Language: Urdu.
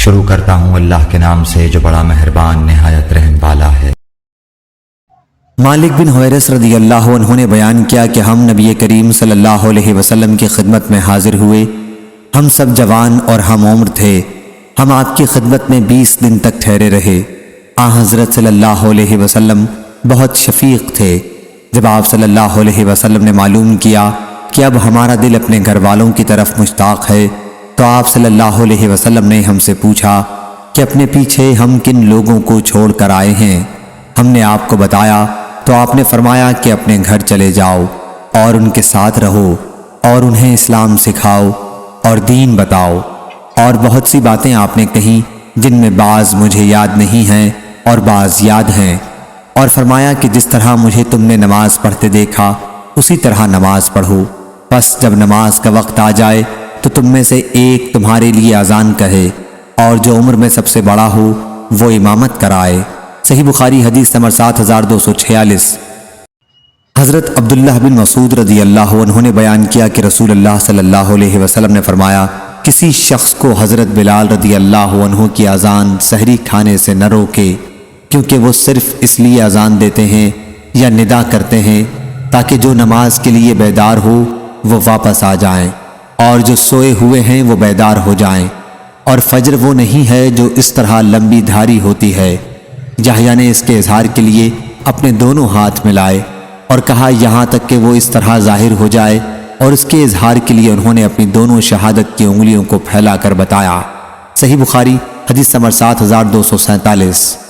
شروع کرتا ہوں اللہ کے نام سے جو بڑا مہربان نہایت رحم والا ہے۔ مالک بن حویرث رضی اللہ عنہ نے بیان کیا کہ ہم نبی کریم صلی اللہ علیہ وسلم کی خدمت میں حاضر ہوئے۔ ہم سب جوان اور ہم عمر تھے۔ ہم آپ کی خدمت میں 20 دن تک ٹھہرے رہے۔ حضرت صلی اللہ علیہ وسلم بہت شفیق تھے۔ جب آپ صلی اللہ علیہ وسلم نے معلوم کیا کہ اب ہمارا دل اپنے گھر والوں کی طرف مشتاق ہے تو آپ صلی اللہ علیہ وسلم نے ہم سے پوچھا کہ اپنے پیچھے ہم کن لوگوں کو چھوڑ کر آئے ہیں۔ ہم نے آپ کو بتایا تو آپ نے فرمایا کہ اپنے گھر چلے جاؤ اور ان کے ساتھ رہو اور انہیں اسلام سکھاؤ اور دین بتاؤ، اور بہت سی باتیں آپ نے کہیں جن میں بعض مجھے یاد نہیں ہیں اور بعض یاد ہیں، اور فرمایا کہ جس طرح مجھے تم نے نماز پڑھتے دیکھا اسی طرح نماز پڑھو، پس جب نماز کا وقت آ جائے تو تم میں سے ایک تمہارے لیے اذان کہے اور جو عمر میں سب سے بڑا ہو وہ امامت کرائے۔ صحیح بخاری حدیث نمبر 7246۔ حضرت عبداللہ بن مسعود رضی اللہ عنہ نے بیان کیا کہ رسول اللہ صلی اللہ علیہ وسلم نے فرمایا، کسی شخص کو حضرت بلال رضی اللہ عنہ کی اذان سحری کھانے سے نہ روکے، کیونکہ وہ صرف اس لیے اذان دیتے ہیں یا ندا کرتے ہیں تاکہ جو نماز کے لیے بیدار ہو وہ واپس آ جائیں، اور جو سوئے ہوئے ہیں وہ بیدار ہو جائیں، اور فجر وہ نہیں ہے جو اس طرح لمبی دھاری ہوتی ہے۔ یحییٰ نے اس کے اظہار کے لیے اپنے دونوں ہاتھ ملائے اور کہا یہاں تک کہ وہ اس طرح ظاہر ہو جائے، اور اس کے اظہار کے لیے انہوں نے اپنی دونوں شہادت کی انگلیوں کو پھیلا کر بتایا۔ صحیح بخاری حدیث نمبر 7247۔